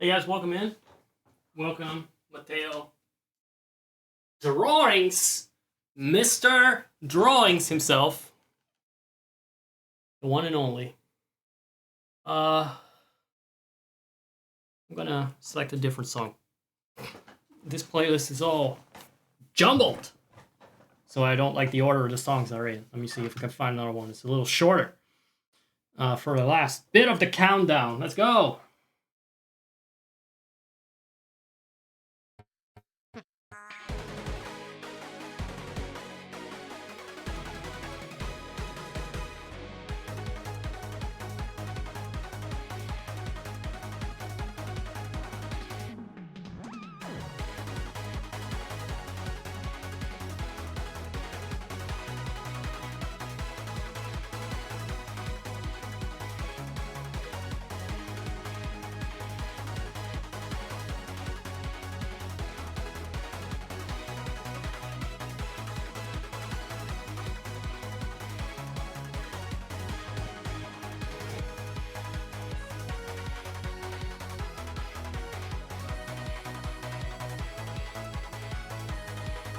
Hey guys, welcome in. Welcome, Mateo. Drawings, Mr. Drawings himself, the one and only. I'm gonna select a different song. This playlist is all jumbled, so I don't like the order of the songs are in. Let me see if I can find another one. It's a little shorter. For the last bit of the countdown. Let's go.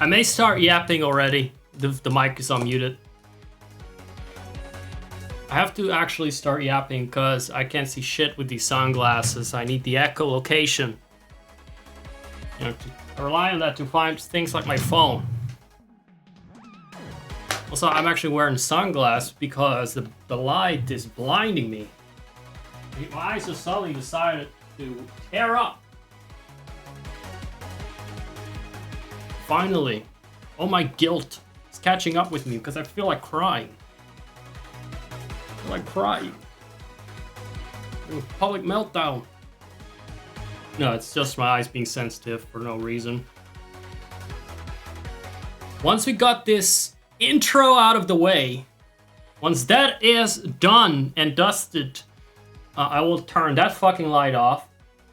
I may start yapping already. The mic is unmuted. I have to actually start yapping because I can't see shit with these sunglasses. I need the echolocation. You know, I rely on that to find things like my phone. Also, I'm actually wearing sunglasses because the light is blinding me. My eyes just suddenly decided to tear up. Finally. Oh, my guilt is catching up with me because I feel like crying. I feel like crying. A public meltdown. No, it's just my eyes being sensitive for no reason. Once we got this intro out of the way, once that is done and dusted, I will turn that fucking light off.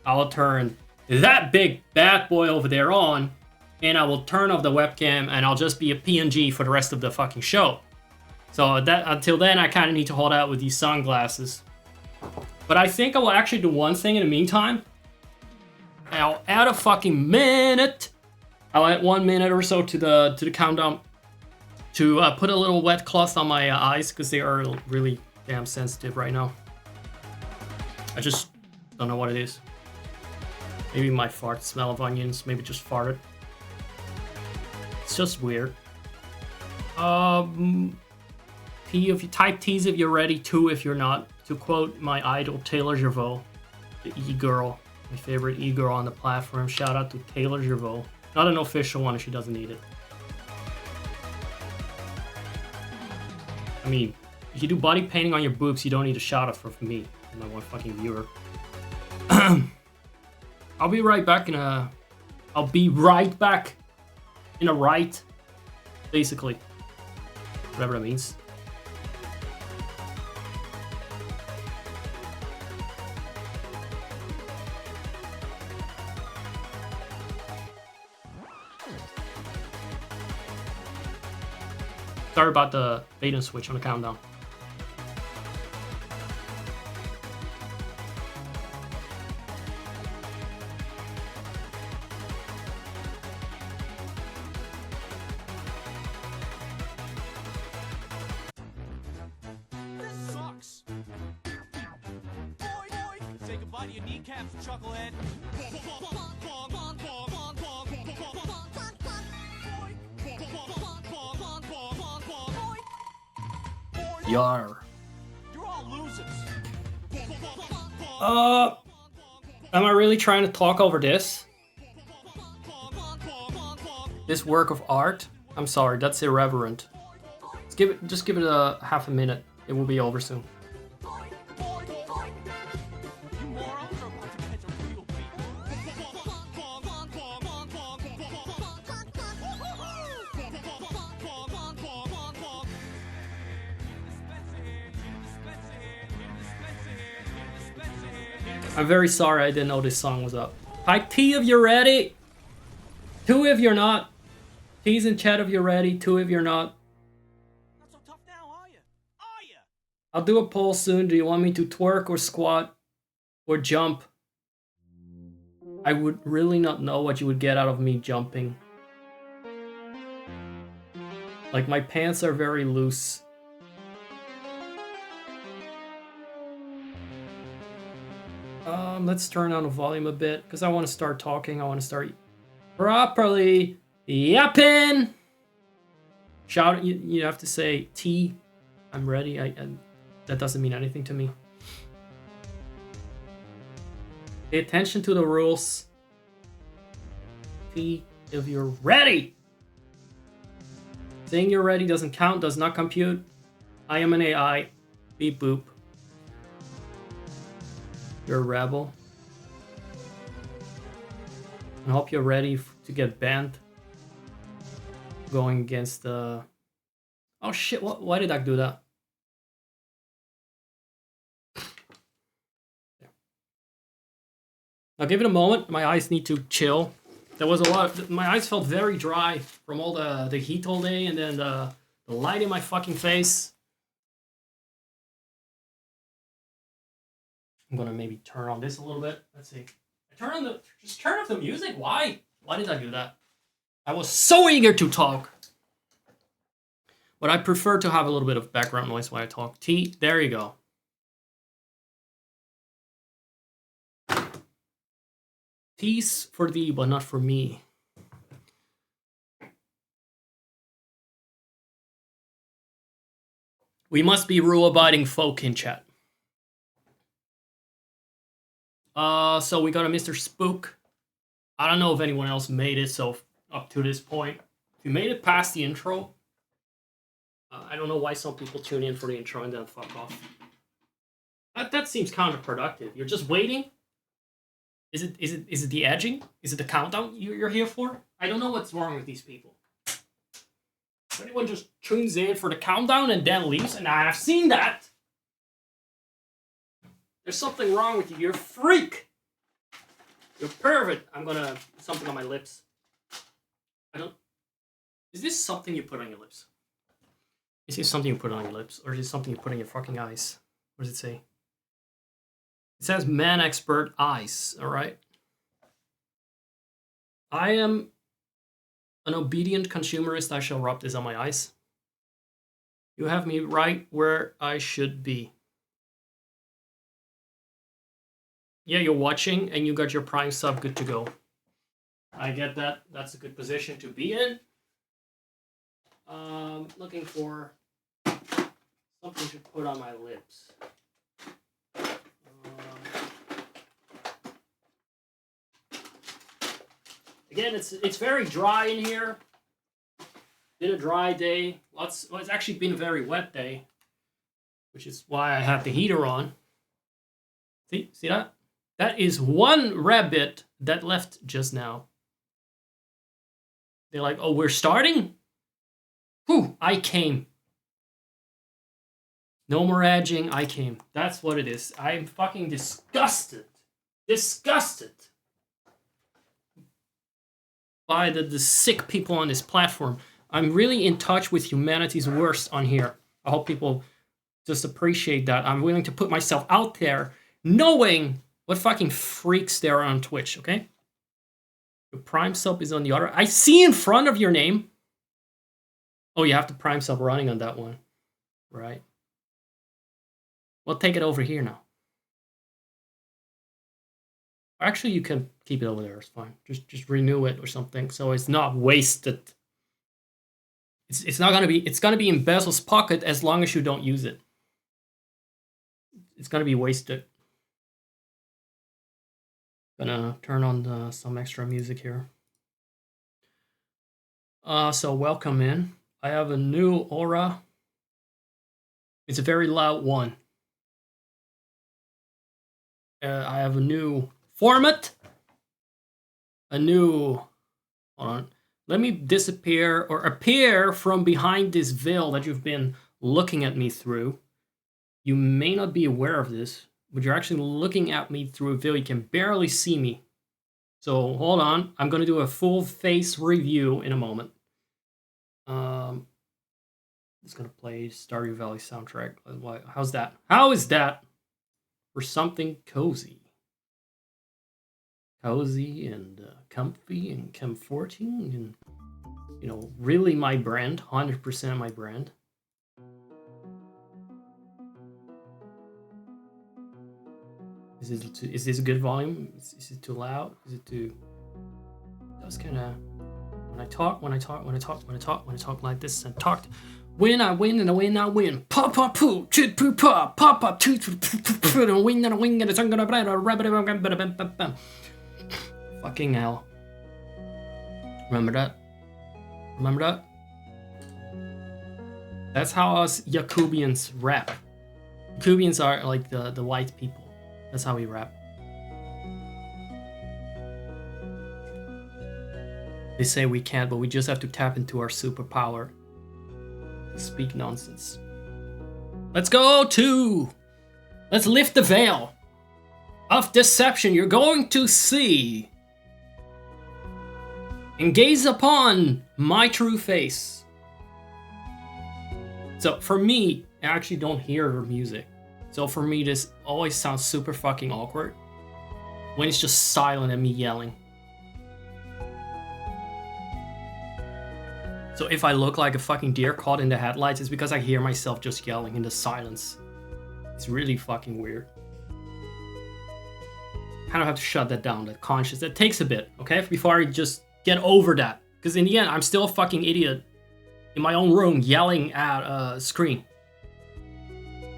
I will turn that big bad boy over there on. And I will turn off the webcam and I'll just be a PNG for the rest of the fucking show. So that until then, I kind of need to hold out with these sunglasses. But I think I will actually do one thing in the meantime. I'll add a fucking minute. I'll add 1 minute or so to the countdown to put a little wet cloth on my eyes because they are really damn sensitive right now. I just don't know what it is. Maybe my fart smell of onions. Maybe just farted. It's just weird. T if you type T's if you're ready, 2 if you're not. To quote my idol Taylor Gervaux, the e-girl, my favorite e-girl on the platform. Shout out to Taylor Gervaux. Not an official one if she doesn't need it. I mean, if you do body painting on your boobs, you don't need a shout out from me, my one fucking viewer. I'll be right back in a right, basically. Whatever that means. Sorry about the bait and switch on the countdown. Yar. You're all losers. Am I really trying to talk over this? This work of art? I'm sorry, that's irreverent. Just give it a half a minute. It will be over soon. I'm very sorry I didn't know this song was up. Type T if you're ready. 2 if you're not. T's in chat if you're ready. 2 if you're not. Not so tough now, are you? Are you? I'll do a poll soon. Do you want me to twerk or squat or jump? I would really not know what you would get out of me jumping. Like, my pants are very loose. Let's turn down the volume a bit, because I want to start talking. I want to start properly yapping. Shout, you have to say, T, I'm ready. That doesn't mean anything to me. Pay attention to the rules. T, if you're ready. Saying you're ready doesn't count, does not compute. I am an AI. Beep boop. You're a rebel. I hope you're ready to get banned. Going against the... Oh shit, why did I do that? Now give it a moment. My eyes need to chill. There was a lot. My eyes felt very dry from all the heat all day, and then the light in my fucking face. I'm gonna maybe turn on this a little bit. Let's see. Just turn off the music. Why? Why did I do that? I was so eager to talk. But I prefer to have a little bit of background noise while I talk. T, there you go. T's for thee, but not for me. We must be rule-abiding folk in chat. So we got a Mr. Spook. I don't know if anyone else made it, so up to this point. If you made it past the intro, I don't know why some people tune in for the intro and then fuck off. That seems counterproductive. You're just waiting. Is it the edging? Is it the countdown you're here for? I don't know what's wrong with these people. Anyone just tunes in for the countdown and then leaves, and I have seen that. There's something wrong with you. You're a freak. You're pervert. I'm gonna something on my lips. Is this something you put on your lips? Is this something you put on your lips, or is this something you put on your fucking eyes? What does it say? It says man expert eyes. All right. I am an obedient consumerist. I shall rub this on my eyes. You have me right where I should be. Yeah, you're watching and you got your Prime sub good to go. I get that. That's a good position to be in. Looking for something to put on my lips. Again, it's very dry in here. Been a dry day. Well, it's actually been a very wet day, which is why I have the heater on. See that? That is one rabbit that left just now. They're like, oh, we're starting? Whew, I came. No more edging, I came. That's what it is. I'm fucking disgusted. Disgusted. By the sick people on this platform. I'm really in touch with humanity's worst on here. I hope people just appreciate that. I'm willing to put myself out there knowing what fucking freaks there are on Twitch, okay? Your Prime sub is on the other. I see in front of your name. Oh, you have the Prime sub running on that one. Right. Well, take it over here now. Actually, you can keep it over there. It's fine. Just renew it or something, so it's not wasted. It's not gonna be. It's gonna be in Basil's pocket as long as you don't use it. It's gonna be wasted. Gonna turn on some extra music here. So welcome in. I have a new aura. It's a very loud one. I have a new format. A new... Hold on. Let me disappear or appear from behind this veil that you've been looking at me through. You may not be aware of this, but you're actually looking at me through a veil. You can barely see me. So hold on. I'm going to do a full face review in a moment. It's going to play Stardew Valley soundtrack. How's that? How is that for something cozy? cozy and comfy and comforting and, you know, really my brand, 100% my brand. Is this a good volume? Is it too loud? Is it too? That's kind of when I talk like this and talk. When I win and I win, I win. Pop pop poo, chit poo pop, pop pop toot and win and a wing and it's gonna fucking hell. Remember that? Remember that? That's how us Yakubians rap. Yakubians are like the white people. That's how we rap. They say we can't, but we just have to tap into our superpower. Speak nonsense. Let's lift the veil of deception. You're going to see and gaze upon my true face. So for me, I actually don't hear her music. So for me, this always sounds super fucking awkward when it's just silent and me yelling. So if I look like a fucking deer caught in the headlights, it's because I hear myself just yelling in the silence. It's really fucking weird. Kind of have to shut that down, that conscious. That takes a bit, okay? Before I just get over that. Because in the end, I'm still a fucking idiot in my own room yelling at a screen.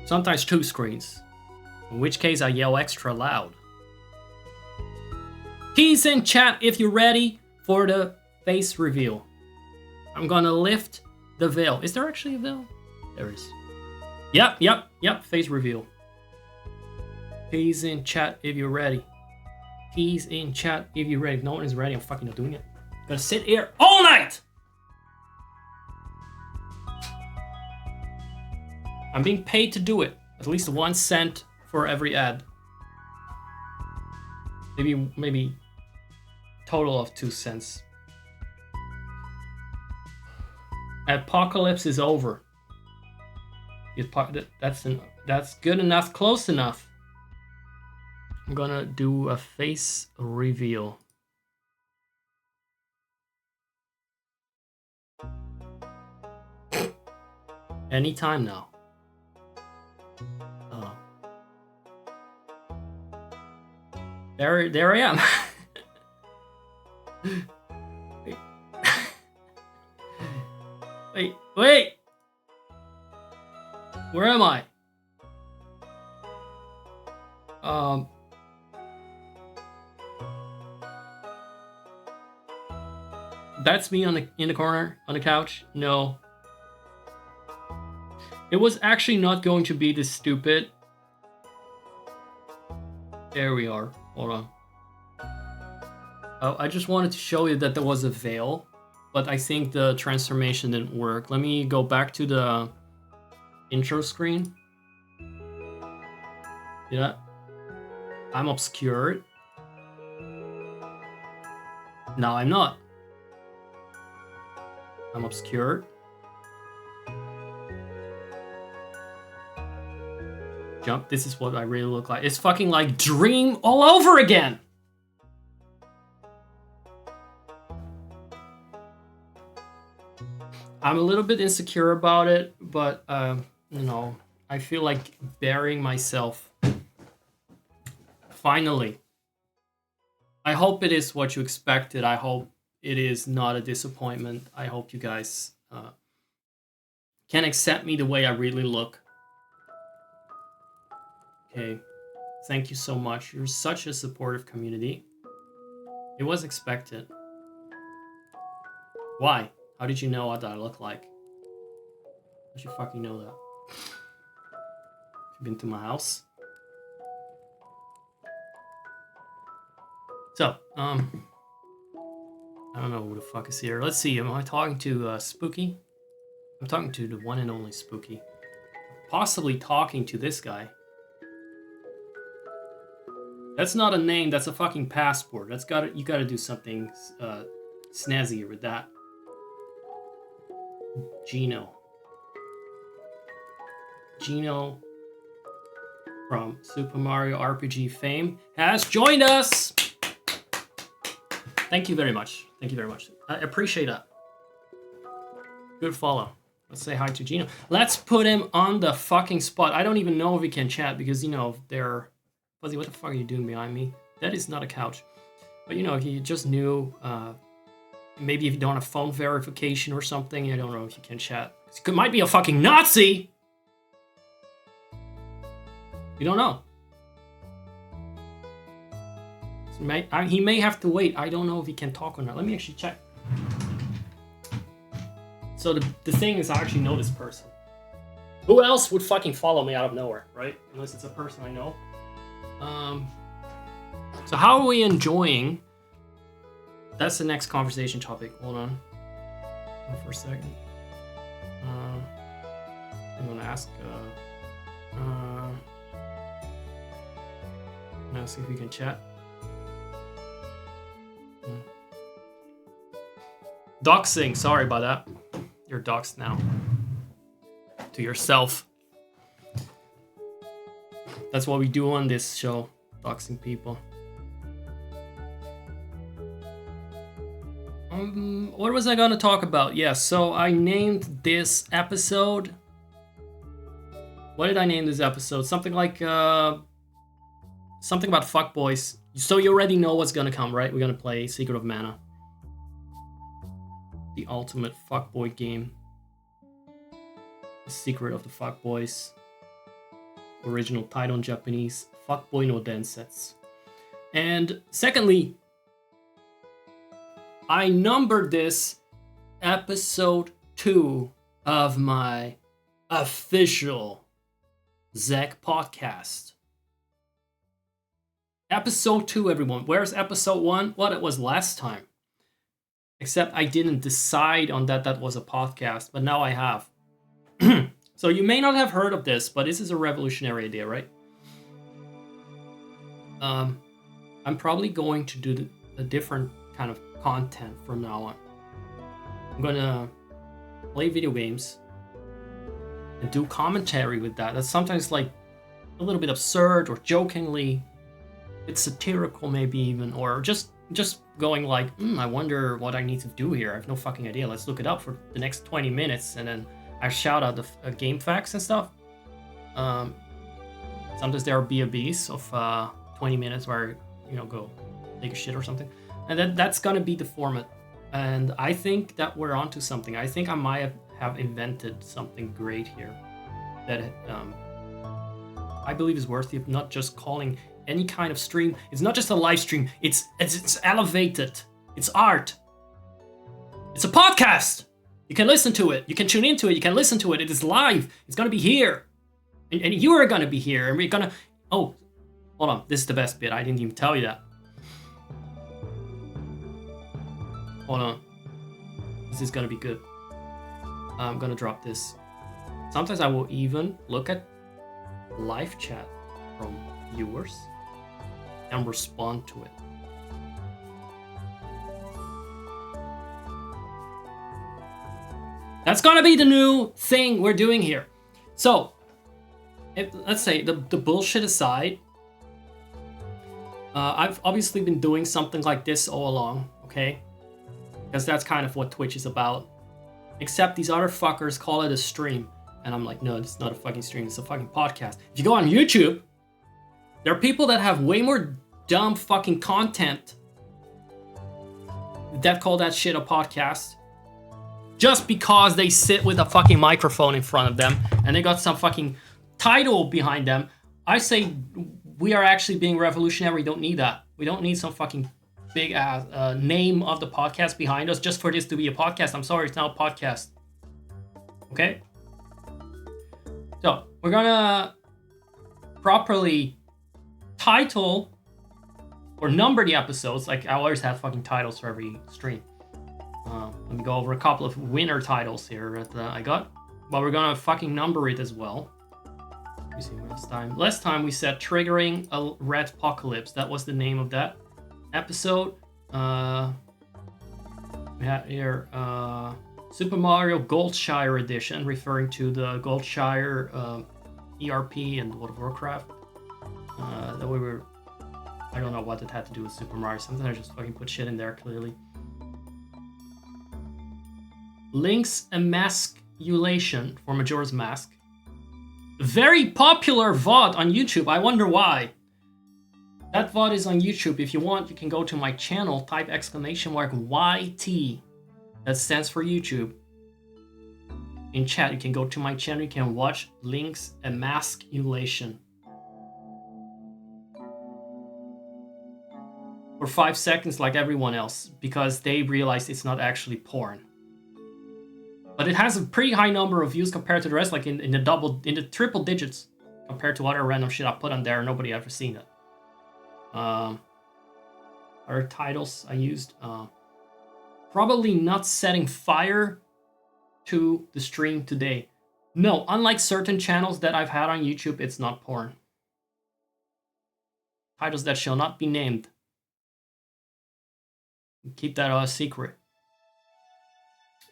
Sometimes 2 screens. In which case I yell extra loud. Keys in chat if you're ready for the face reveal. I'm gonna lift the veil. Is there actually a veil? There is. Yep, face reveal. Keys in chat if you're ready. Keys in chat if you're ready. If no one is ready, I'm fucking not doing it. I'm gonna sit here all night! I'm being paid to do it. At least 1 cent for every ad. Maybe total of 2 cents. Apocalypse is over. That's good enough, close enough. I'm gonna do a face reveal. Anytime now. Oh. There I am. Wait! Where am I? That's me in the corner on the couch. No. It was actually not going to be this stupid. There we are. Hold on. Oh, I just wanted to show you that there was a veil. But I think the transformation didn't work. Let me go back to the intro screen. Yeah. I'm obscured. No, I'm not. I'm obscured. Jump. This is what I really look like. It's fucking like Dream all over again. I'm a little bit insecure about it, but, you know, I feel like burying myself. Finally. I hope it is what you expected. I hope it is not a disappointment. I hope you guys can accept me the way I really look. Okay. Thank you so much. You're such a supportive community. It was expected. Why? How did you know what I look like? How did you fucking know that? Have you been to my house? So, I don't know who the fuck is here. Let's see, am I talking to Spooky? I'm talking to the one and only Spooky. Possibly talking to this guy. That's not a name, that's a fucking passport. You gotta do something snazzier with that. Gino from Super Mario RPG fame has joined us. Thank you very much. Thank you very much. I appreciate that. Good follow. Let's say hi to Gino. Let's put him on the fucking spot. I don't even know if we can chat because, you know, they're... Fuzzy, what the fuck are you doing behind me? That is not a couch. But, you know, he just knew... maybe if you don't have phone verification or something, I don't know if you can chat. It might be a fucking Nazi! You don't know. So he may have to wait. I don't know if he can talk or not. Let me actually check. So the thing is, I actually know this person. Who else would fucking follow me out of nowhere, right? Unless it's a person I know. So how are we enjoying... That's the next conversation topic. Hold on. For a second. I'm gonna ask. Now see if we can chat. Doxing. Sorry about that. You're doxed now. To yourself. That's what we do on this show. Doxing people. What was I gonna talk about? Yeah, so I named this episode... What did I name this episode? Something like, something about fuckboys. So you already know what's gonna come, right? We're gonna play Secret of Mana. The ultimate fuckboy game. The Secret of the Fuckboys. Original title in Japanese. Fukboi no Densetsu. And secondly... I numbered this episode 2 of my official Zek podcast. Episode 2, everyone. Where's episode 1? Well, it was last time. Except I didn't decide on that was a podcast, but now I have. So you may not have heard of this, but this is a revolutionary idea, right? I'm probably going to do a different kind of content from now on. I'm gonna play video games and do commentary with that. That's sometimes like a little bit absurd or jokingly, it's satirical maybe even, or just going like, I wonder what I need to do here. I have no fucking idea. Let's look it up for the next 20 minutes, and then I shout out the game facts and stuff. Sometimes there are B&Bs of 20 minutes where go take a shit or something. And that's gonna be the format. And I think that we're onto something. I think I might have invented something great here that I believe is worthy of not just calling any kind of stream. It's not just a live stream. It's elevated. It's art. It's a podcast. You can listen to it. You can tune into it. You can listen to it. It is live. It's gonna be here, and you are gonna be here, and we're gonna. Oh, hold on. This is the best bit. I didn't even tell you that. Hold on. This is gonna be good. I'm gonna drop this. Sometimes I will even look at live chat from viewers and respond to it. That's gonna be the new thing we're doing here. So, let's say the bullshit aside, I've obviously been doing something like this all along, okay? Because that's kind of what Twitch is about. Except these other fuckers call it a stream. And I'm like, no, it's not a fucking stream, it's a fucking podcast. If you go on YouTube, there are people that have way more dumb fucking content that call that shit a podcast. Just because they sit with a fucking microphone in front of them and they got some fucking title behind them. I say we are actually being revolutionary. We don't need that. We don't need some fucking big ass name of the podcast behind us just for this to be a podcast. I'm sorry, it's not a podcast. Okay? So, we're gonna properly title or number the episodes. Like, I always have fucking titles for every stream. Let me go over a couple of winner titles here that I got. But we're gonna fucking number it as well. Let me see last time. Last time we said Triggering a Red Apocalypse. That was the name of that episode. We have here Super Mario Goldshire Edition, referring to the Goldshire ERP and World of Warcraft that we were I don't know what it had to do with Super Mario. Sometimes I just fucking put shit in there, clearly. Link's Emasculation for Majora's Mask. Very popular VOD on YouTube. I wonder why. That VOD is on YouTube. If you want, you can go to my channel, type !YT. That stands for YouTube. In chat, you can go to my channel, you can watch Link's Emasculation. For 5 seconds like everyone else, because they realized it's not actually porn. But it has a pretty high number of views compared to the rest, like in the triple digits compared to other random shit I put on there. Nobody ever seen it. Other titles I used. Probably not setting fire to the stream today. No, unlike certain channels that I've had on YouTube, it's not porn. Titles that shall not be named. Keep that a secret.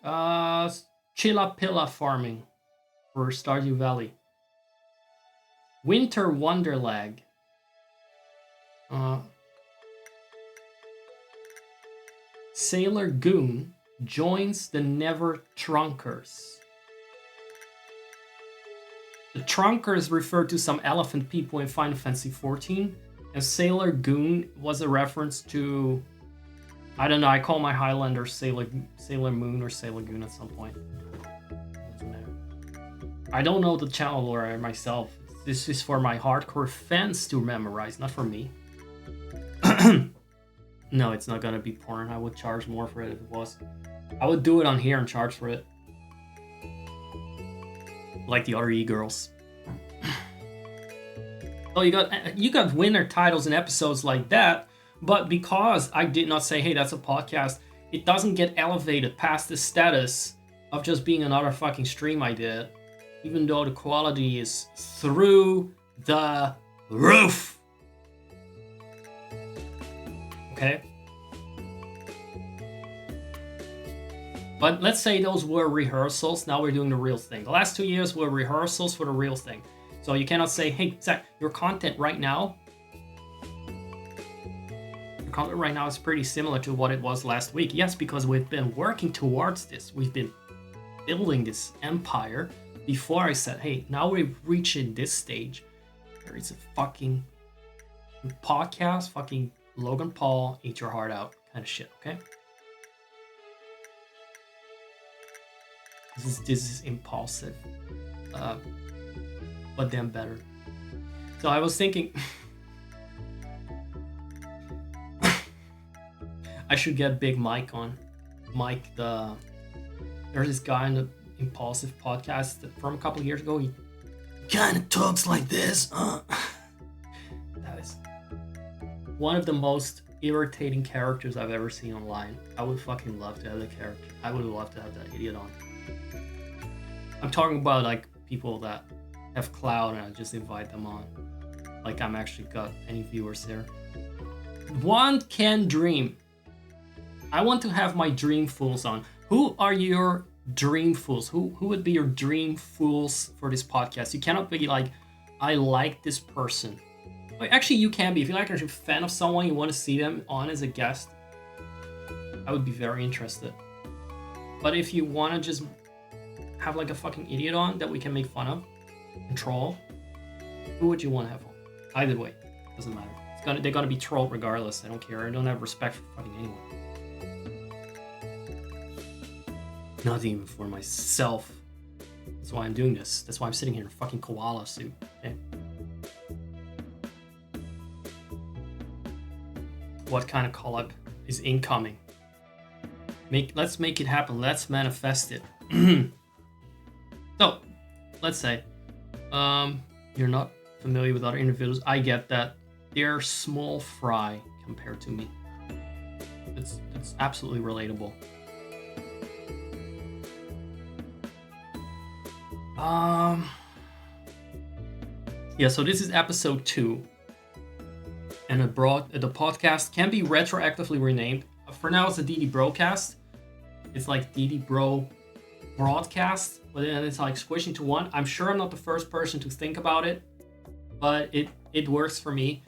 Chillapilla farming for Stardew Valley. Winter Wonderlag. Sailor Goon joins the Never Trunkers. The Trunkers refer to some elephant people in Final Fantasy XIV, and Sailor Goon was a reference to, I don't know, I call my Highlander Sailor Moon or Sailor Goon at some point. Doesn't matter. I don't know the channel lore myself. This is for my hardcore fans to memorize, not for me. No, it's not gonna be porn. I would charge more for it if it was. I would do it on here and charge for it. Like the RE girls. Oh, you got winner titles and episodes like that, but because I did not say, hey, that's a podcast, it doesn't get elevated past the status of just being another fucking stream I did, even though the quality is through the roof. Okay? But let's say those were rehearsals, now we're doing the real thing. The last 2 years were rehearsals for the real thing. So you cannot say, hey, Zach, your content right now is pretty similar to what it was last week. Yes, because we've been working towards this. We've been building this empire. Before I said, hey, now we're reaching this stage. There is a fucking podcast, fucking Logan Paul, eat your heart out kind of shit, okay? This is impulsive. But then better. So I was thinking I should get Big Mike on. Mike, there's this guy in the Impulsive podcast that from a couple of years ago. He kind of talks like this. That is one of the most irritating characters I've ever seen online. I would fucking love to have the character. I would love to have that idiot on. I'm talking about like people that have clout and I just invite them on. Like I'm actually got any viewers there. One can dream. I want to have my dream fools on. Who are your dream fools? Who would be your dream fools for this podcast? You cannot be like, I like this person. Like, actually, you can be. If you're like a fan of someone, you want to see them on as a guest, I would be very interested. But if you want to just have like a fucking idiot on that we can make fun of and troll, who would you want to have on? Either way, doesn't matter. They're gonna be trolled regardless. I don't care. I don't have respect for fucking anyone. Not even for myself. That's why I'm doing this. That's why I'm sitting here in a fucking koala suit. Okay? What kind of collab is incoming? Let's make it happen. Let's manifest it. So, let's say you're not familiar with other individuals. I get that. They're small fry compared to me. It's absolutely relatable. Yeah, so this is episode 2. And the podcast can be retroactively renamed. For now, it's a DD Brocast. It's like DD Bro Broadcast, but then it's like squished into one. I'm sure I'm not the first person to think about it, but it works for me.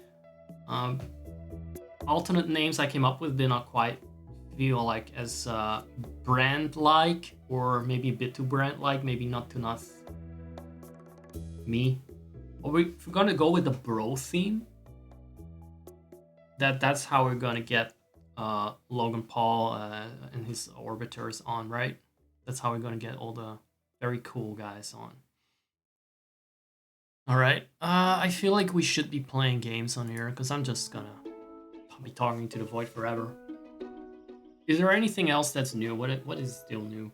alternate names I came up with did not quite feel like as brand-like, or maybe a bit too brand-like, maybe not too not me. Or if we're gonna go with the bro theme, that's how we're gonna get Logan Paul and his orbiters on, right? That's how we're gonna get all the very cool guys on. All right, I feel like we should be playing games on here because I'm just gonna be talking to the void forever. Is there anything else that's new? What is still new?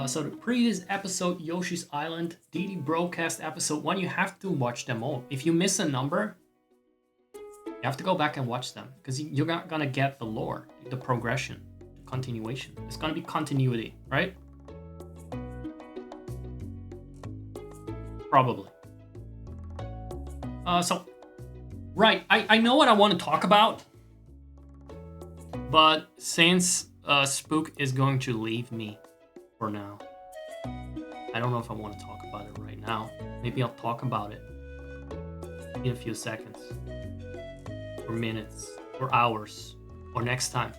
So the previous episode, Yoshi's Island, Deity Brocast episode 1, you have to watch them all. If you miss a number, you have to go back and watch them because you're not gonna get the lore, the progression, the continuation. It's gonna be continuity, right? Probably. Right, I know what I want to talk about, but since Spook is going to leave me for now, I don't know if I want to talk about it right now. Maybe I'll talk about it in a few seconds, or minutes, or hours, or next time.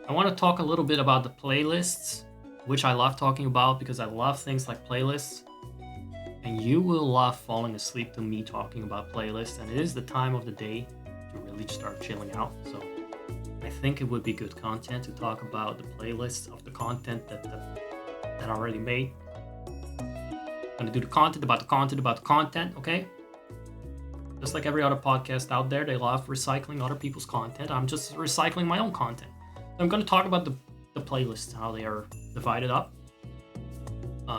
I want to talk a little bit about the playlists, which I love talking about because I love things like playlists. And you will love falling asleep to me talking about playlists, and it is the time of the day to really start chilling out. So I think it would be good content to talk about the playlists of the content that I already made. I'm gonna do the content about the content about the content, okay? Just like every other podcast out there, they love recycling other people's content. I'm just recycling my own content. So I'm gonna talk about the playlists, how they are divided up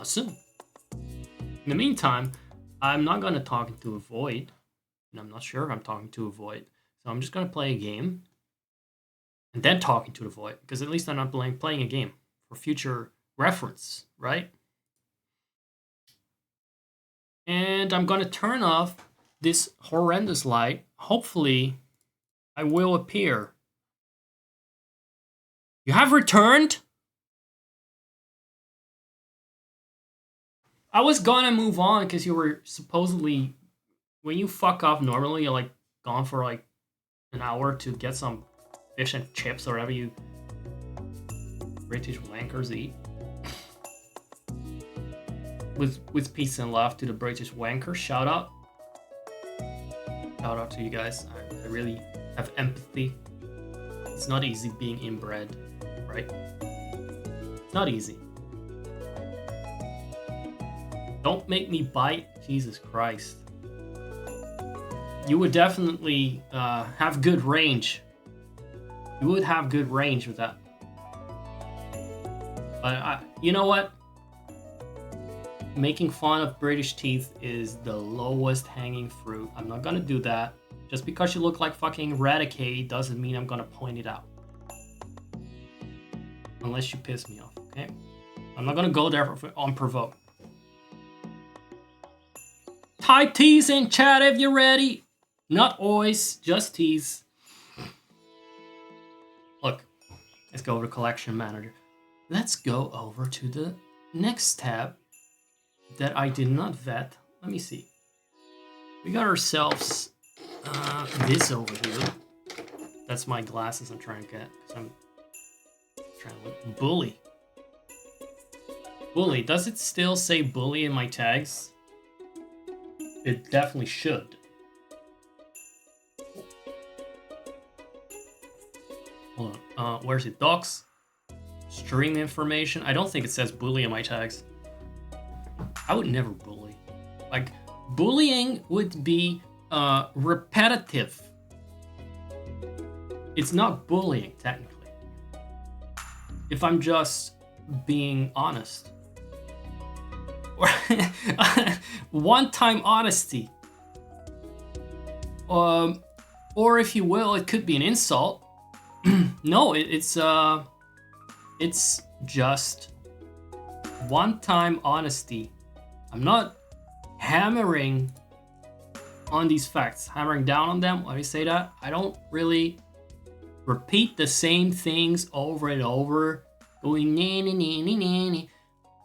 soon. In the meantime, I'm not going to talk into a void, and I'm not sure if I'm talking to a void. So I'm just going to play a game and then talking to the void, because at least I'm not playing a game for future reference, right? And I'm going to turn off this horrendous light. Hopefully, I will appear. You have returned? I was gonna move on because you were supposedly, when you fuck off normally, you're like gone for like an hour to get some fish and chips or whatever you British wankers eat. With peace and love to the British wankers. Shout out. Shout out to you guys. I really have empathy. It's not easy being inbred, right? It's not easy. Don't make me bite. Jesus Christ. You would definitely have good range. You would have good range with that. But you know what? Making fun of British teeth is the lowest hanging fruit. I'm not gonna do that. Just because you look like fucking Eradicate doesn't mean I'm gonna point it out. Unless you piss me off, okay? I'm not gonna go there unprovoked. Type tease in chat if you're ready. Not always, just tease. Look, let's go over to Collection Manager. Let's go over to the next tab that I did not vet. Let me see. We got ourselves this over here. That's my glasses I'm trying to get. Because I'm trying to look. Bully. Bully. Does it still say bully in my tags? It definitely should. Hold on. Where's it? Docs? Stream information? I don't think it says bully in my tags. I would never bully. Like, bullying would be repetitive. It's not bullying, technically. If I'm just being honest. Or one-time honesty. Or if you will, it could be an insult. No, it's just one-time honesty. I'm not hammering on these facts, hammering down on them. Why do you say that? I don't really repeat the same things over and over, going nanny.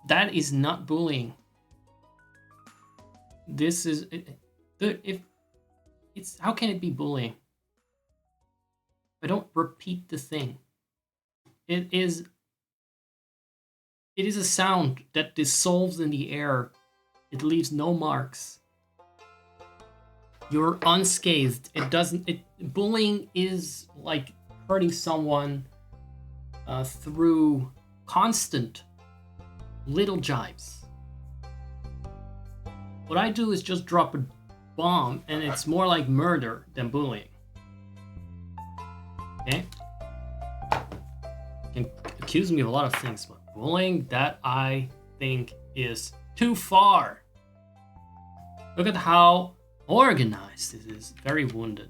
That is not bullying. This is, if it's, how can it be bullying? I don't repeat the thing. It is a sound that dissolves in the air. It leaves no marks. You're unscathed. Bullying is like hurting someone through constant little jibes. What I do is just drop a bomb, and it's more like murder than bullying. Okay? You can accuse me of a lot of things, but bullying, that I think is too far. Look at how organized it is. Very wounded.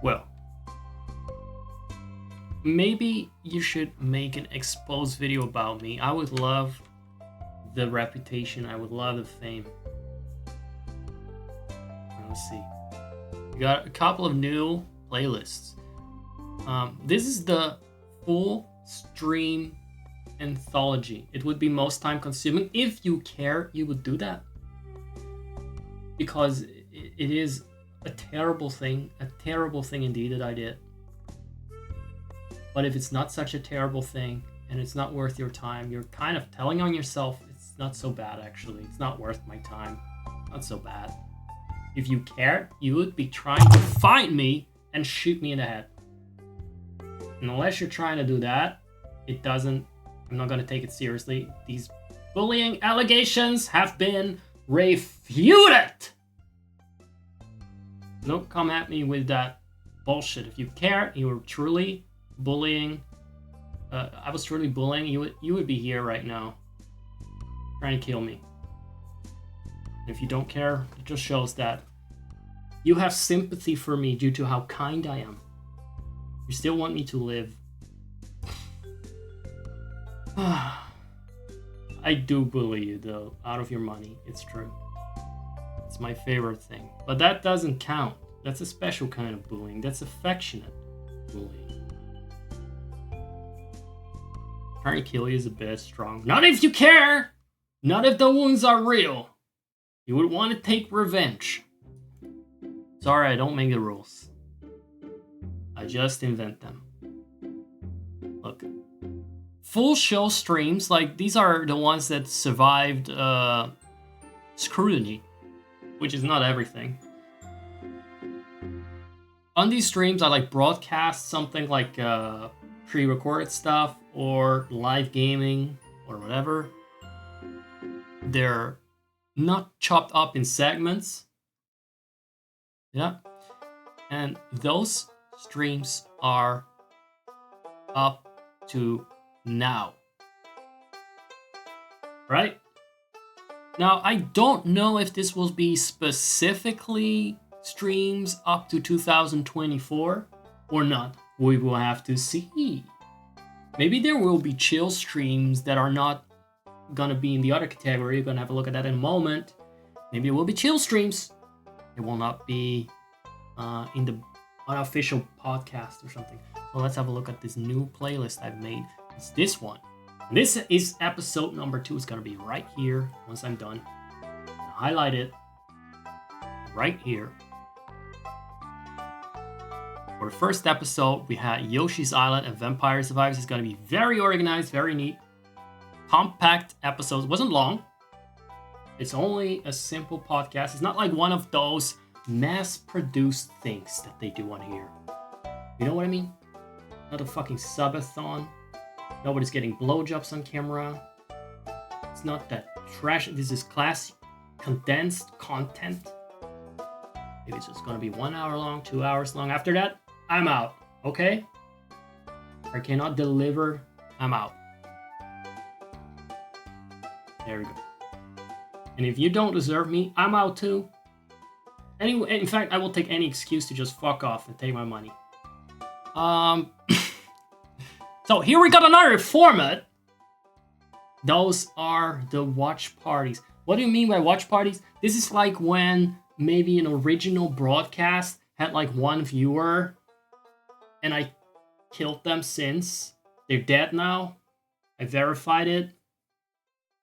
Well, maybe you should make an exposed video about me. I would love the reputation. I would love the fame. Let's see. We got a couple of new playlists. This is the full stream anthology. It would be most time consuming. If you care, you would do that. Because it is a terrible thing indeed that I did. But if it's not such a terrible thing and it's not worth your time, you're kind of telling on yourself, it's not so bad actually. It's not worth my time. Not so bad. If you cared, you would be trying to find me and shoot me in the head. And unless you're trying to do that, I'm not going to take it seriously. These bullying allegations have been refuted. Don't come at me with that bullshit. If you care, you were truly bullying. I was truly bullying. You would be here right now, trying to kill me. If you don't care, it just shows that you have sympathy for me due to how kind I am. You still want me to live. I do bully you though, out of your money. It's true. It's my favorite thing. But that doesn't count. That's a special kind of bullying. That's affectionate bullying. Trying to kill you is a bit strong. Not if you care! Not if the wounds are real. You would want to take revenge. Sorry, I don't make the rules. I just invent them. Look. Full show streams, like these are the ones that survived scrutiny, which is not everything. On these streams, I like broadcast something like pre-recorded stuff or live gaming or whatever. They're not chopped up in segments. Yeah. And those streams are up to now. Right? Now, I don't know if this will be specifically streams up to 2024 or not. We will have to see. Maybe there will be chill streams that are not gonna be in the other category. You're gonna have a look at that in a moment. Maybe it will be chill streams. It will not be in the unofficial podcast or something. So let's have a look at this new playlist I've made. It's this one. And this is episode number 2. It's gonna be right here once I'm done. I'll highlight it right here. For the first episode, we had Yoshi's Island and Vampire Survivors. It's gonna be very organized, very neat. Compact episodes. It wasn't long. It's only a simple podcast. It's not like one of those mass-produced things that they do on here. You know what I mean? Not a fucking subathon. Nobody's getting blowjobs on camera. It's not that trash. This is classy, condensed content. Maybe it's just gonna be 1 hour long, 2 hours long. After that, I'm out. Okay? I cannot deliver. I'm out. There we go. And if you don't deserve me, I'm out too. Anyway, in fact, I will take any excuse to just fuck off and take my money. So here we got another format. Those are the watch parties. What do you mean by watch parties? This is like when maybe an original broadcast had like one viewer and I killed them since. They're dead now. I verified it.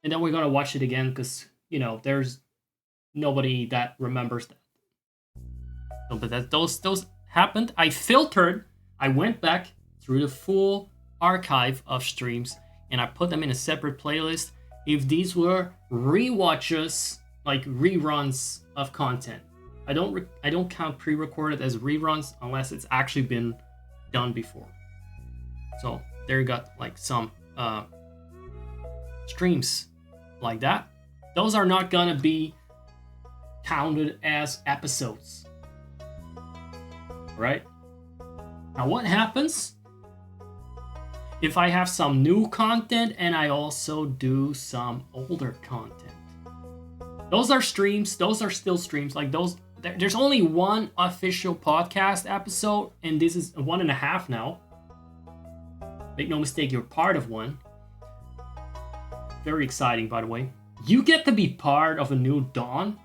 And then we're gonna watch it again because, you know, there's nobody that remembers that. So, but those happened. I filtered. I went back through the full archive of streams and I put them in a separate playlist. If these were rewatches, like reruns of content, I don't count pre-recorded as reruns unless it's actually been done before. So there you got like some streams like that. Those are not gonna be counted as episodes, right? Now what happens if I have some new content and I also do some older content? Those are streams. Those are still streams. Like those, there's only one official podcast episode, and this is 1.5 now. Make no mistake, you're part of one. Very exciting, by the way. You get to be part of a new dawn.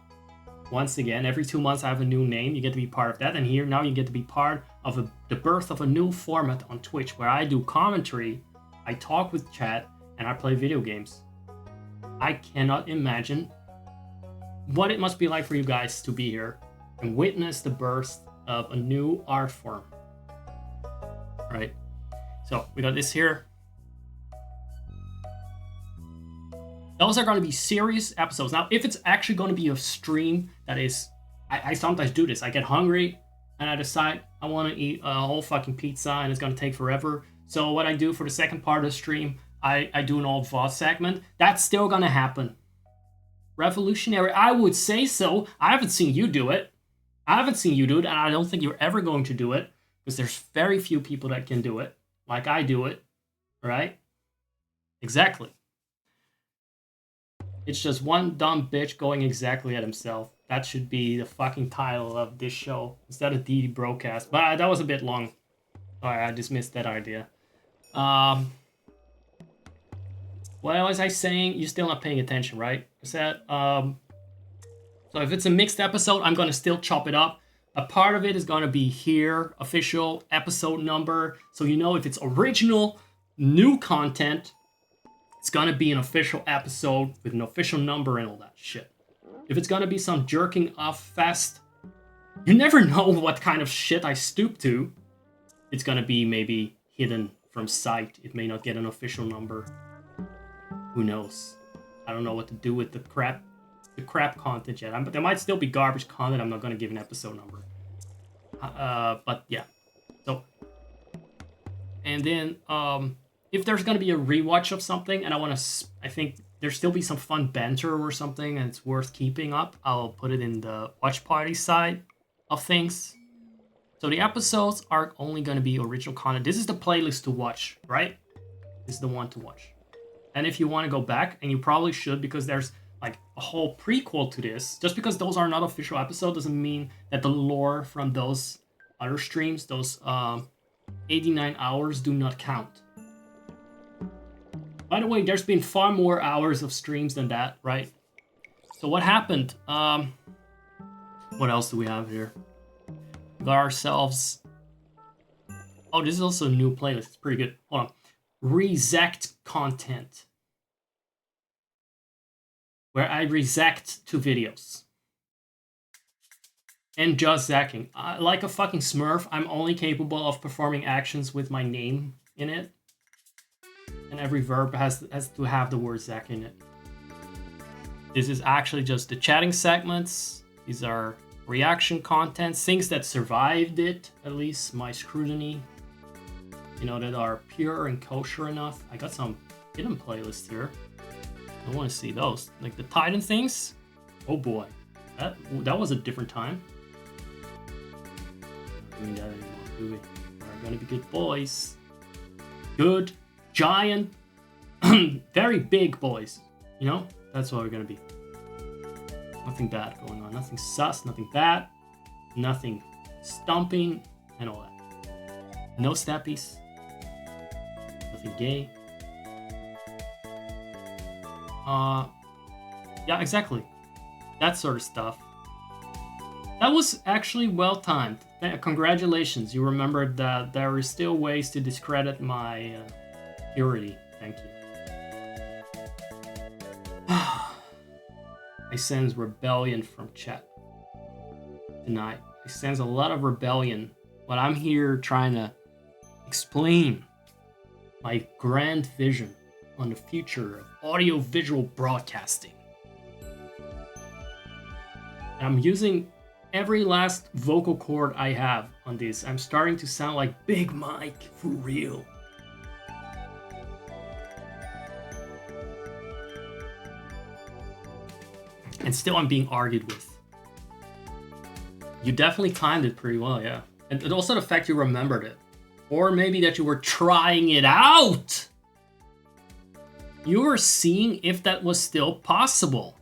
Once again, every 2 months I have a new name. You get to be part of that. And here now you get to be part of the birth of a new format on Twitch where I do commentary, I talk with chat, and I play video games. I cannot imagine what it must be like for you guys to be here and witness the birth of a new art form. Right? So we got this here. Those are going to be serious episodes. Now, if it's actually going to be a stream that is, I sometimes do this. I get hungry and I decide I want to eat a whole fucking pizza and it's going to take forever. So what I do for the second part of the stream, I do an old VOD segment. That's still going to happen. Revolutionary, I would say so. I haven't seen you do it. And I don't think you're ever going to do it because there's very few people that can do it like I do it, right? Exactly. It's just one dumb bitch going exactly at himself. That should be the fucking title of this show instead of Deity Brocast. But that was a bit long. Sorry, I dismissed that idea. What was I saying? You're still not paying attention, right? I said, so if it's a mixed episode, I'm going to still chop it up. A part of it is going to be here, official episode number. So you know if it's original, new content, it's going to be an official episode with an official number and all that shit. If it's going to be some jerking off fest, you never know what kind of shit I stoop to. It's going to be maybe hidden from sight. It may not get an official number. Who knows? I don't know what to do with the crap content yet. But there might still be garbage content. I'm not going to give an episode number. But yeah. So, and then if there's going to be a rewatch of something and I think there'll still be some fun banter or something and it's worth keeping up, I'll put it in the watch party side of things. So the episodes are only going to be original content. This is the playlist to watch, right? This is the one to watch. And if you want to go back, and you probably should because there's like a whole prequel to this, just because those are not official episodes doesn't mean that the lore from those other streams, those 89 hours do not count. By the way, there's been far more hours of streams than that, right? So what happened? What else do we have here? We got ourselves... Oh, this is also a new playlist. It's pretty good. Hold on. Resect content. Where I resect 2 videos. And just Zakking. Like a fucking smurf, I'm only capable of performing actions with my name in it. And every verb has to have the word Zak in it. This is actually just the chatting segments. These are reaction content, things that survived it, at least my scrutiny. You know, that are pure and kosher enough. I got some hidden playlists here. I want to see those. Like the Titan things. Oh boy. That was a different time. Not doing that anymore, do we? We're gonna be good boys. Good, giant, very big boys. You know? That's what we're gonna be. Nothing bad going on. Nothing sus, nothing bad. Nothing stomping and all that. No steppies. Nothing gay. Yeah, exactly. That sort of stuff. That was actually well timed. Congratulations, you remembered that there are still ways to discredit my purity. Thank you. I sense rebellion from chat tonight. It sends a lot of rebellion, but I'm here trying to explain my grand vision on the future of audio-visual broadcasting. And I'm using every last vocal cord I have on this. I'm starting to sound like Big Mike for real. And still I'm being argued with. You definitely timed it pretty well, yeah. And also the fact you remembered it. Or maybe that you were trying it out. You were seeing if that was still possible.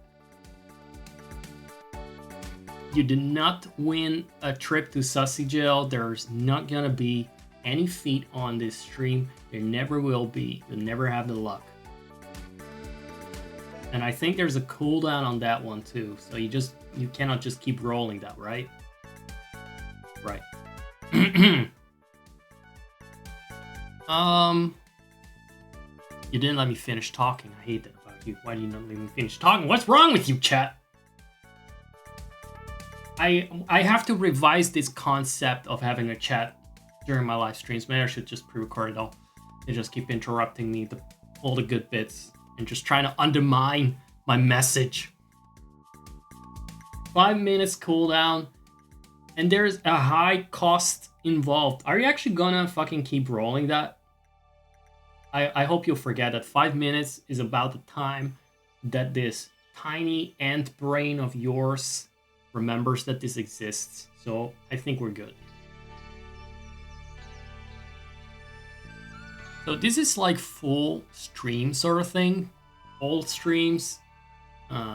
You did not win a trip to Sussy Jail. There's not gonna be any feet on this stream. There never will be. You'll never have the luck. And I think there's a cooldown on that one too. So you cannot just keep rolling that, right? Right. You didn't let me finish talking. I hate that about you. Why do you not let me finish talking? What's wrong with you, chat? I have to revise this concept of having a chat during my live streams. Maybe I should just pre-record it all. They just keep interrupting me, all the good bits, and just trying to undermine my message. 5 minutes cooldown, and there's a high cost involved. Are you actually gonna fucking keep rolling that? I hope you'll forget that 5 minutes is about the time that this tiny ant brain of yours remembers that this exists. So I think we're good. So this is like full stream sort of thing. Old streams,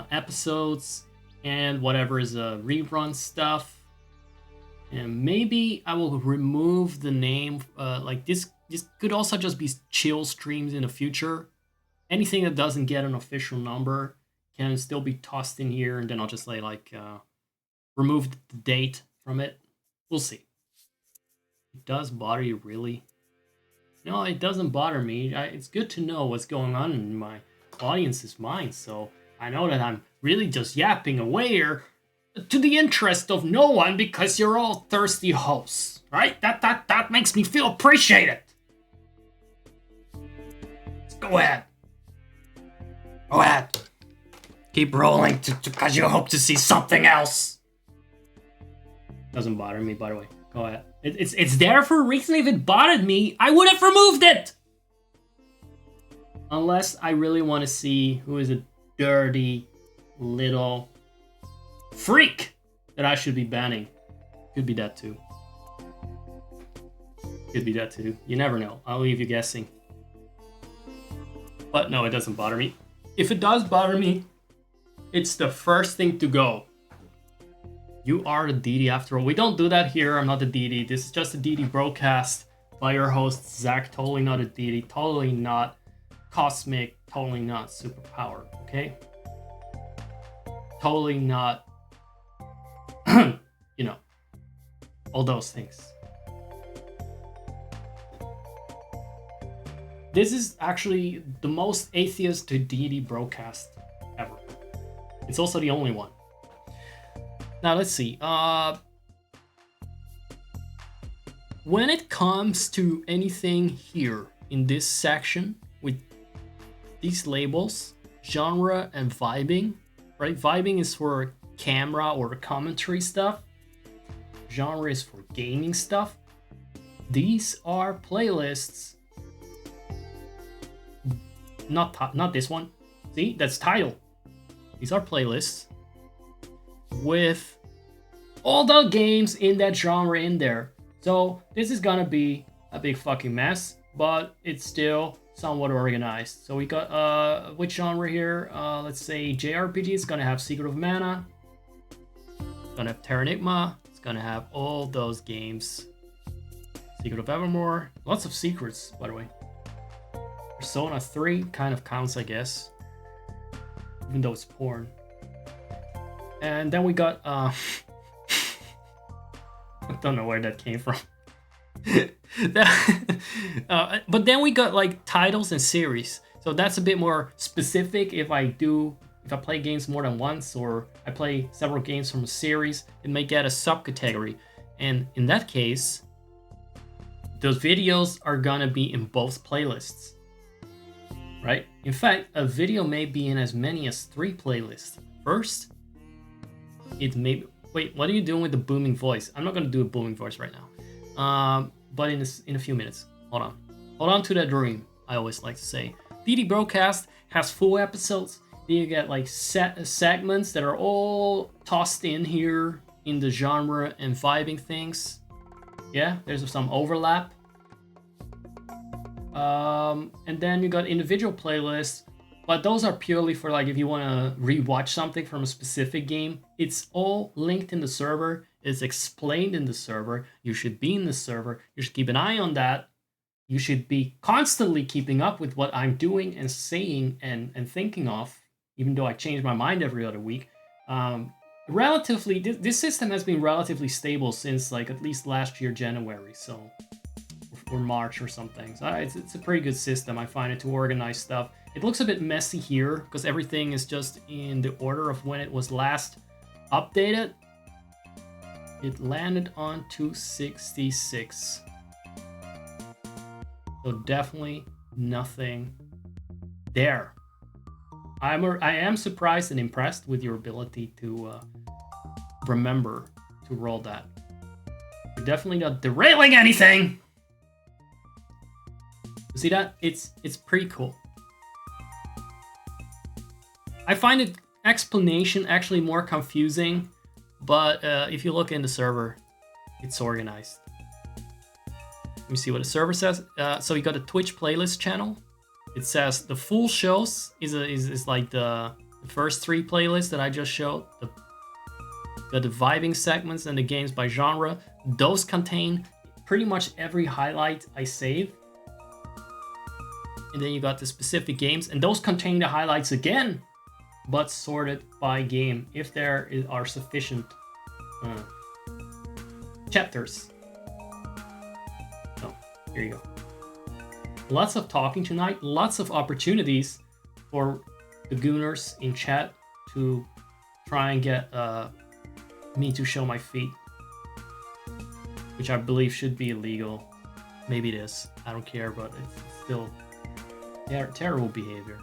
episodes, and whatever is rerun stuff. And maybe I will remove the name, like this could also just be chill streams in the future. Anything that doesn't get an official number can still be tossed in here, and then I'll just say like, remove the date from it. We'll see. It does bother you, really? No, it doesn't bother me. It's good to know what's going on in my audience's mind, so I know that I'm really just yapping away here to the interest of no one because you're all thirsty hosts, right? That makes me feel appreciated. Let's go ahead. Go ahead. Keep rolling because you hope to see something else. Doesn't bother me, by the way. Go ahead. It's there for a reason. If it bothered me, I would have removed it. Unless I really want to see who is a dirty little freak that I should be banning. Could be that too. Could be that too. You never know. I'll leave you guessing. But no, it doesn't bother me. If it does bother me, it's the first thing to go. You are the Deity after all. We don't do that here. I'm not the Deity. This is just a Deity Brocast by your host, Zach. Totally not a Deity. Totally not cosmic. Totally not superpowered. Okay? Totally not, you know, all those things. This is actually the most atheist to Deity Brocast ever. It's also the only one. Now let's see. When it comes to anything here in this section with these labels, genre and vibing, right? Vibing is for camera or commentary stuff. Genre is for gaming stuff. These are playlists. Not this one. See, that's title. These are playlists with all the games in that genre in there. So this is gonna be a big fucking mess, but it's still somewhat organized. So we got which genre here? Let's say JRPG is gonna have Secret of Mana. It's gonna have Terranigma. It's gonna have all those games. Secret of Evermore. Lots of secrets, by the way. Persona 3 kind of counts, I guess. Even though it's porn. And then we got I don't know where that came from. But then we got like titles and series. So that's a bit more specific if I do if I play games more than once, or I play several games from a series, it may get a subcategory. And in that case, those videos are gonna be in both playlists, right? In fact, a video may be in as many as 3 playlists. First, it may... Wait, what are you doing with the booming voice? I'm not gonna do a booming voice right now. But in a few minutes. Hold on. Hold on to that dream, I always like to say. DD Brocast has full episodes. Then you get like segments that are all tossed in here in the genre and vibing things. Yeah, there's some overlap. And then you got individual playlists, but those are purely for like if you want to rewatch something from a specific game. It's all linked in the server. It's explained in the server. You should be in the server. You should keep an eye on that. You should be constantly keeping up with what I'm doing and saying and thinking of, even though I change my mind every other week. Relatively, this system has been relatively stable since like at least last year, January, so, or March or something. So it's a pretty good system, I find it, to organize stuff. It looks a bit messy here because everything is just in the order of when it was last updated. It landed on 266. So definitely nothing there. I am surprised and impressed with your ability to remember to roll that. You're definitely not derailing anything. See that? It's pretty cool. I find the explanation actually more confusing, but if you look in the server, it's organized. Let me see what the server says. So you got a Twitch playlist channel. It says the full shows is like the first 3 playlists that I just showed. Got the vibing segments and the games by genre. Those contain pretty much every highlight I save. And then you got the specific games, and those contain the highlights again, but sorted by game if there are sufficient chapters. So here you go. Lots of talking tonight, lots of opportunities for the gooners in chat to try and get me to show my feet, which I believe should be illegal. Maybe it is, I don't care, but it's still terrible behavior.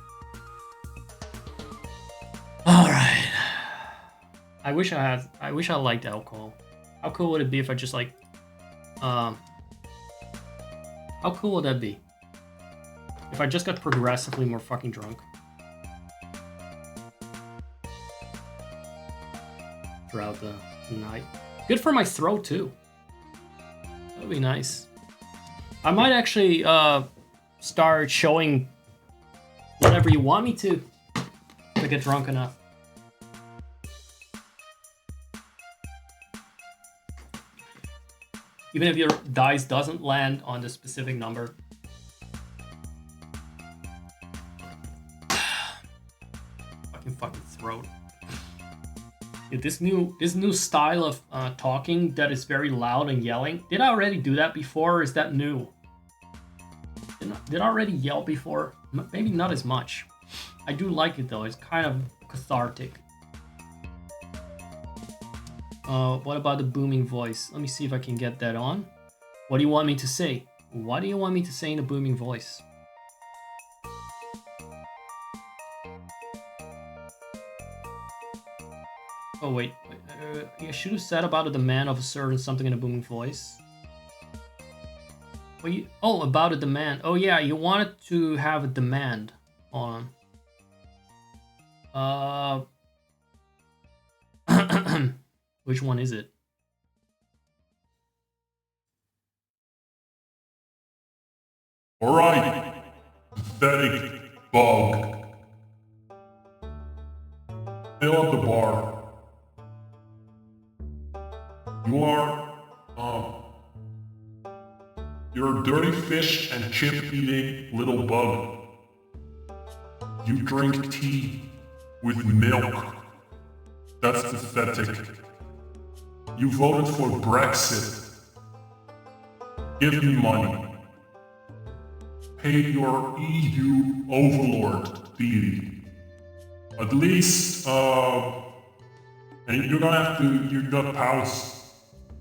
All right. I wish I liked alcohol. How cool would it be if I just like, how cool would that be? If I just got progressively more fucking drunk throughout the night. Good for my throat too. That would be nice. I might actually start showing whatever you want me to get drunk enough. Even if your dice doesn't land on the specific number. Fucking throat. Yeah, this new style of talking that is very loud and yelling. Did I already do that before, or is that new? Did I already yell before? Maybe not as much. I do like it though. It's kind of cathartic. What about the booming voice? Let me see if I can get that on. What do you want me to say? What do you want me to say in a booming voice? Oh wait, you should have said about a demand of a certain something in a booming voice. Well, about a demand. Oh yeah, you wanted to have a demand on. Which one is it? Alright, pathetic bug. Fill up the bar. You're a dirty fish and chip eating little bug. You drink tea with milk. That's pathetic. You voted for Brexit. Give me money. Pay your EU overlord, Deity. At least, and you're gonna have to, you got pounds.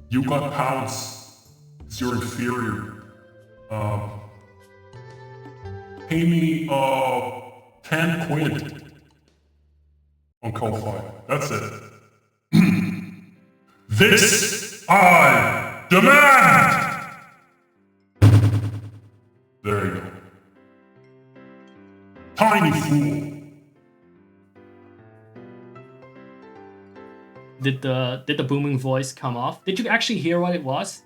You got pounds. It's your inferior. Pay me, 10 quid on Ko-Fi. That's it. This I demand! There you go. Tiny fool. Did the booming voice come off? Did you actually hear what it was?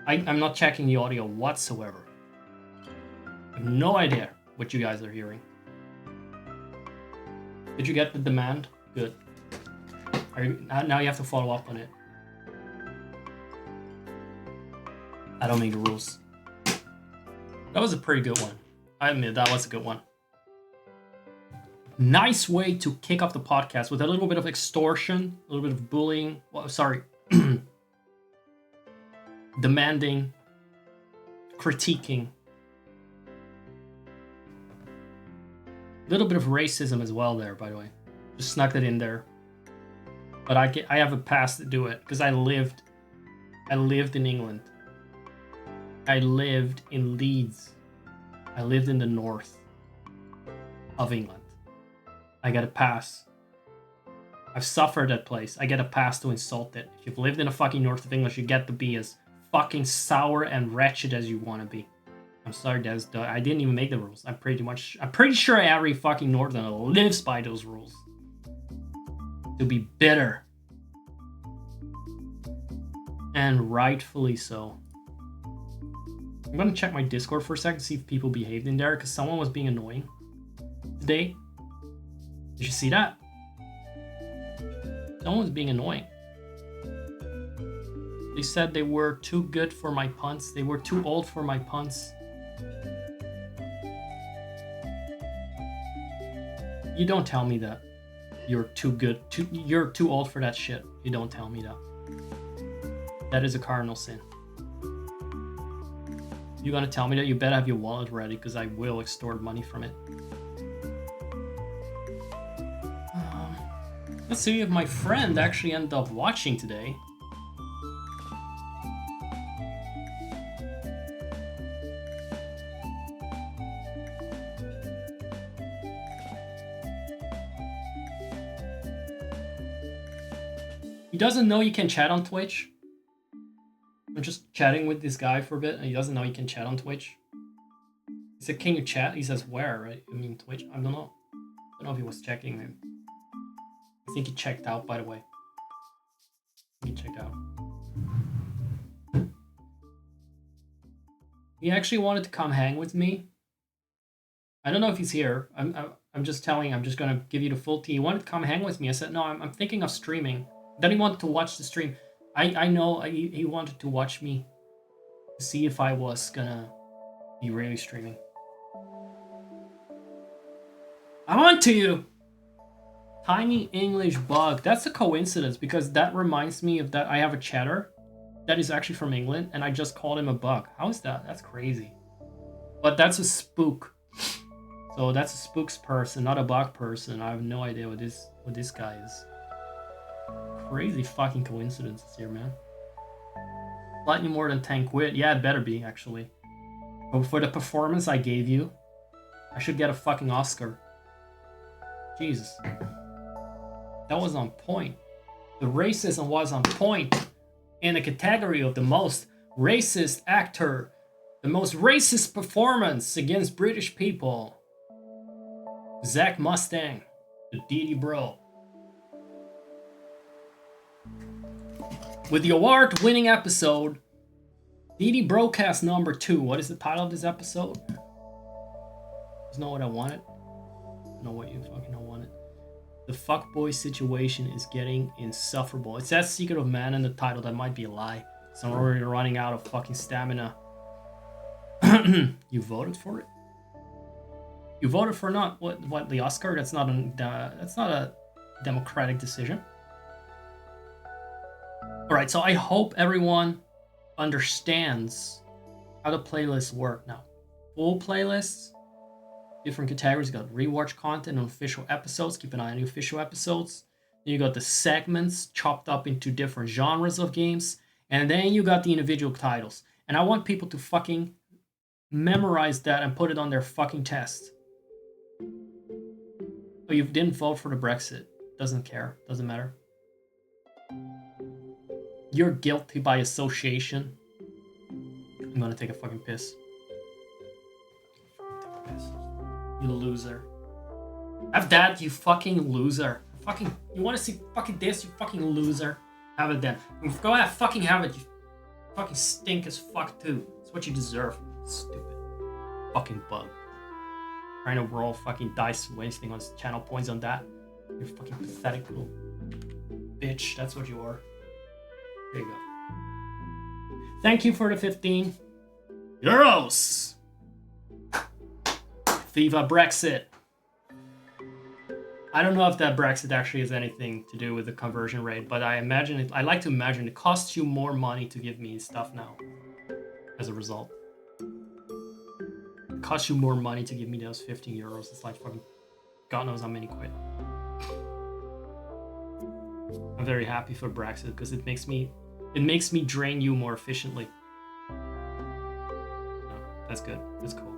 I'm not checking the audio whatsoever. I have no idea what you guys are hearing. Did you get the demand? Good. Now you have to follow up on it. I don't make the rules. That was a pretty good one. I admit that was a good one. Nice way to kick off the podcast with a little bit of extortion, a little bit of bullying. Well, sorry. Demanding. Critiquing. A little bit of racism as well there, by the way. Just snuck it in there. But I have a pass to do it because I lived in England. I lived in Leeds. I lived in the north of England. I get a pass. I've suffered that place. I get a pass to insult it. If you've lived in the fucking north of England, you get to be as fucking sour and wretched as you want to be. I'm sorry, Des. I didn't even make the rules. I'm pretty sure every fucking northerner lives by those rules. To be bitter. And rightfully so. I'm gonna check my Discord for a second to see if people behaved in there, because someone was being annoying today. Did you see that? Someone was being annoying. They said they were too good for my punts. They were too old for my punts. You don't tell me that. You're too good. You're too old for that shit. You don't tell me that. That is a cardinal sin. You're gonna tell me that? You better have your wallet ready, because I will extort money from it. Let's see if my friend actually ended up watching today. He doesn't know you can chat on Twitch. I'm just chatting with this guy for a bit, and he doesn't know you can chat on Twitch. He said, "Can you chat?" He says, "Where?" Right? I mean, Twitch. I don't know. I don't know if he was checking him. I think he checked out, by the way. He checked out. He actually wanted to come hang with me. I don't know if he's here. I'm just telling. I'm just gonna give you the full tea. He wanted to come hang with me. I said, no, I'm thinking of streaming. Then he wanted to watch the stream. I know he wanted to watch me to see if I was gonna be really streaming. I'm on to you. Tiny English bug. That's a coincidence, because that reminds me of that. I have a chatter that is actually from England, and I just called him a bug. How is that? That's crazy. But that's a spook. So that's a spooks person, not a bug person. I have no idea what this guy is. Crazy fucking coincidences here, man. Slightly more than 10 quid. Yeah, it better be, actually. But for the performance I gave you, I should get a fucking Oscar. Jesus. That was on point. The racism was on point. In the category of the most racist actor, the most racist performance against British people. Zach Mustang, the Deity bro. With the award-winning episode, Deity Brocast number 2. What is the title of this episode? That's not what I wanted. I know what you fucking don't want it. The Fukboi situation is getting insufferable. It says Secret of Man in the title. That might be a lie. So I'm already running out of fucking stamina. You voted for it? You voted for not what the Oscar? That's not a democratic decision. All right, so I hope everyone understands how the playlists work now. Full playlists different categories. You got rewatch content on official episodes. Keep an eye on the official episodes. Then you got the segments chopped up into different genres of games. And then you got the individual titles. And I want people to fucking memorize that and put it on their fucking test. Oh, you didn't vote for the Brexit. Doesn't care. Doesn't matter. You're guilty by association. I'm gonna take a fucking piss. Take a piss. You loser. Have that, you fucking loser. Fucking, you wanna see fucking this, you fucking loser? Have it then. Go ahead, fucking have it, you fucking stink as fuck too. It's what you deserve. Stupid. Fucking bug. Trying to roll fucking dice, wasting on channel points on that. You're fucking pathetic little bitch. That's what you are. There you go. Thank you for the 15 euros. Viva Brexit. I don't know if that Brexit actually has anything to do with the conversion rate, but I imagine it. I like to imagine it costs you more money to give me stuff now. As a result, it costs you more money to give me those 15 euros. It's like fucking God knows how many quid. I'm very happy for Brexit because it makes me drain you more efficiently. No, that's good. That's cool.